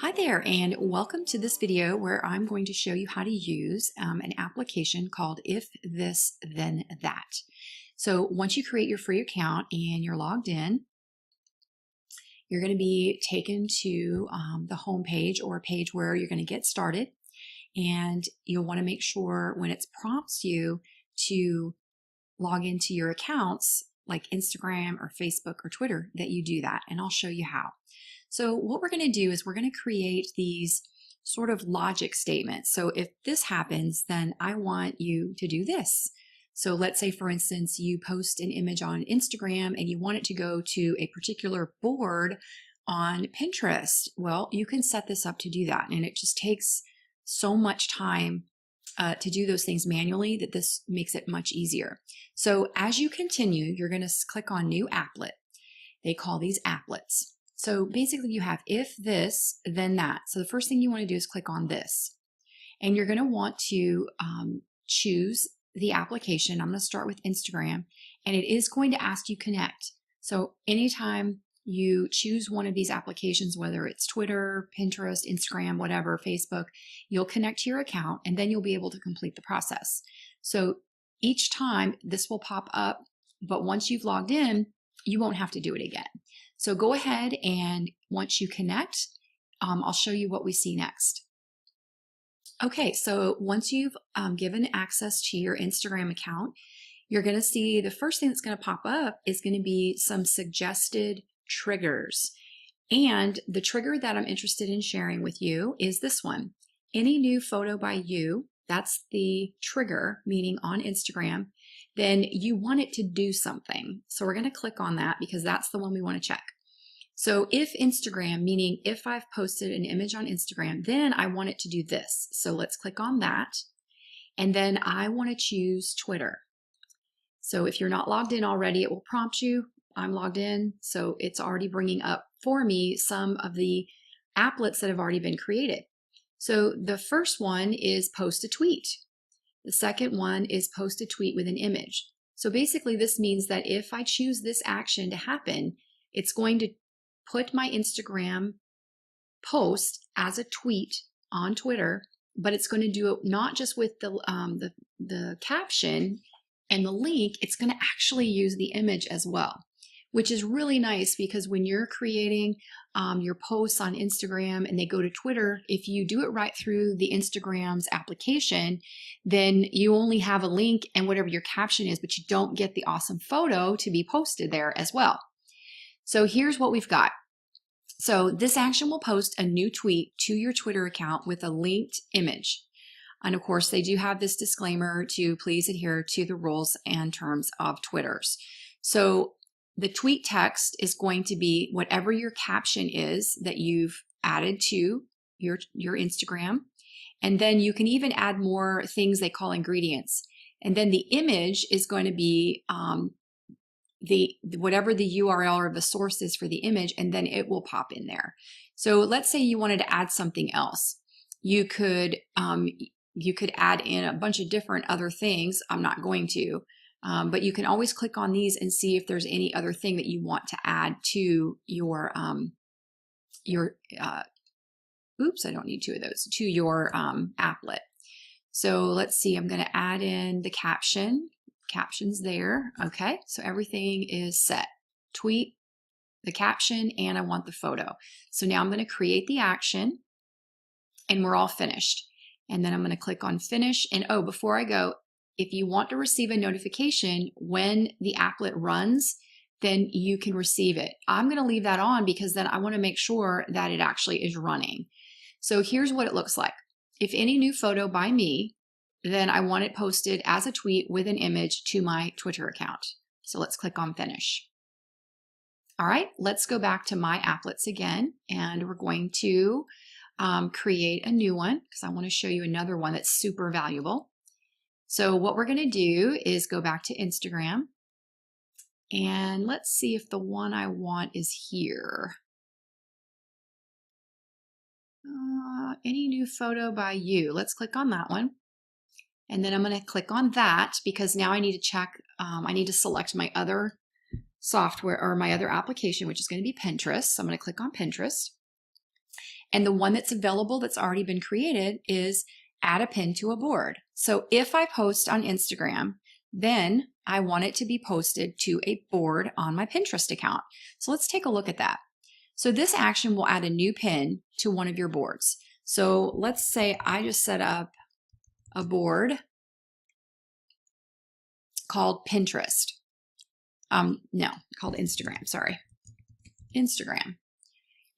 Hi there, and welcome to this video where I'm going to show you how to use an application called If This Then That. So once you create your free account and you're logged in, you're going to be taken to the home page or a page where you're going to get started. And you'll want to make sure when it prompts you to log into your accounts like Instagram or Facebook or Twitter that you do that, and I'll show you how. So what we're going to do is we're going to create these sort of logic statements. So if this happens, then I want you to do this. So let's say, for instance, you post an image on Instagram and you want it to go to a particular board on Pinterest. Well, you can set this up to do that, and it just takes so much time to do those things manually that this makes it much easier. So as you continue, you're going to click on New Applet. They call these applets. So basically you have if this, then that. So the first thing you want to do is click on this. And you're going to want to choose the application. I'm going to start with Instagram, and it is going to ask you connect. So anytime you choose one of these applications, whether it's Twitter, Pinterest, Instagram, whatever, Facebook, you'll connect to your account and then you'll be able to complete the process. So each time this will pop up, but once you've logged in, you won't have to do it again. So go ahead, and once you connect, I'll show you what we see next. Okay, so once you've given access to your Instagram account, you're going to see the first thing that's going to pop up is going to be some suggested triggers. And the trigger that I'm interested in sharing with you is this one. Any new photo by you, that's the trigger, meaning on Instagram, then you want it to do something. So we're going to click on that because that's the one we want to check. So if Instagram, meaning if I've posted an image on Instagram, then I want it to do this. So let's click on that. And then I want to choose Twitter. So if you're not logged in already, it will prompt you. I'm logged in, so it's already bringing up for me some of the applets that have already been created. So the first one is post a tweet. The second one is post a tweet with an image. So basically this means that if I choose this action to happen, it's going to put my Instagram post as a tweet on Twitter, but it's going to do it not just with the caption and the link, it's going to actually use the image as well, which is really nice because when you're creating your posts on Instagram and they go to Twitter, if you do it right through the Instagram's application, then you only have a link and whatever your caption is, but you don't get the awesome photo to be posted there as well. So here's what we've got. So this action will post a new tweet to your Twitter account with a linked image. And of course, they do have this disclaimer to please adhere to the rules and terms of Twitter's. So the tweet text is going to be whatever your caption is that you've added to your Instagram. And then you can even add more things they call ingredients. And then the image is going to be whatever the URL or the source is for the image, and then it will pop in there. So let's say you wanted to add something else. You could add in a bunch of different other things. I'm not going to. But you can always click on these and see if there's any other thing that you want to add to your oops, I don't need two of those, to your applet. So let's see, I'm going to add in the captions there. Okay, so everything is set. Tweet, the caption, and I want the photo. So now I'm going to create the action and we're all finished. And then I'm going to click on finish. And oh, before I go, if you want to receive a notification when the applet runs, then you can receive it. I'm going to leave that on because then I want to make sure that it actually is running. So here's what it looks like. If any new photo by me, then I want it posted as a tweet with an image to my Twitter account. So let's click on finish. All right, let's go back to my applets again, and we're going to create a new one because I want to show you another one that's super valuable. So what we're going to do is go back to Instagram, and let's see if the one I want is here. Any new photo by you. Let's click on that one. And then I'm going to click on that because now I need to check, I need to select my other software or my other application, which is going to be Pinterest. So I'm going to click on Pinterest. And the one that's available that's already been created is add a pin to a board. So if I post on Instagram, then I want it to be posted to a board on my Pinterest account. So let's take a look at that. So this action will add a new pin to one of your boards. So let's say I just set up a board called Pinterest. No, called Instagram, sorry. Instagram.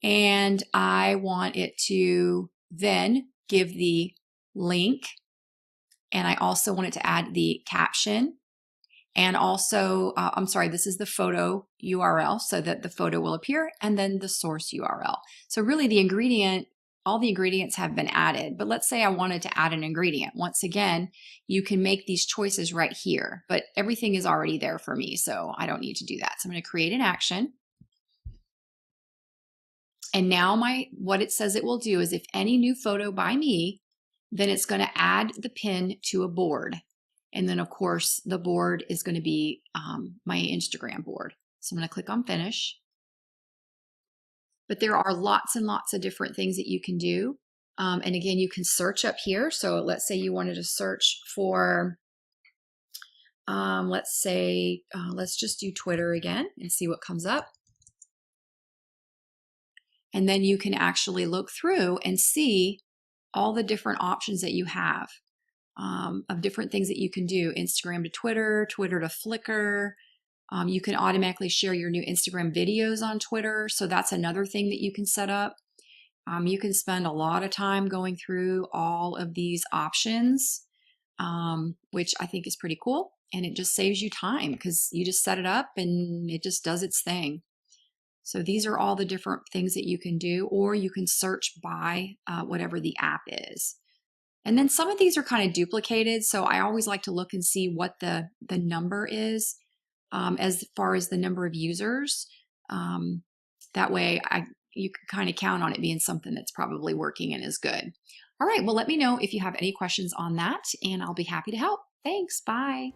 And I want it to then give the link, and I also want it to add the caption, and also, I'm sorry, this is the photo URL so that the photo will appear, and then the source URL. So really all the ingredients have been added, but let's say I wanted to add an ingredient. Once again, you can make these choices right here, but everything is already there for me, so I don't need to do that. So I'm going to create an action. And now what it says it will do is if any new photo by me, then it's going to add the pin to a board. And then of course the board is going to be my Instagram board. So I'm going to click on finish. But there are lots and lots of different things that you can do. And again, you can search up here. So let's say you wanted to search for, let's just do Twitter again and see what comes up. And then you can actually look through and see all the different options that you have of different things that you can do. Instagram to Twitter, Twitter to Flickr. You can automatically share your new Instagram videos on Twitter. So that's another thing that you can set up. You can spend a lot of time going through all of these options, which I think is pretty cool. And it just saves you time because you just set it up and it just does its thing. So these are all the different things that you can do, or you can search by whatever the app is. And then some of these are kind of duplicated. So I always like to look and see what the number is as far as the number of users. That way you can kind of count on it being something that's probably working and is good. All right, well, let me know if you have any questions on that and I'll be happy to help. Thanks, bye.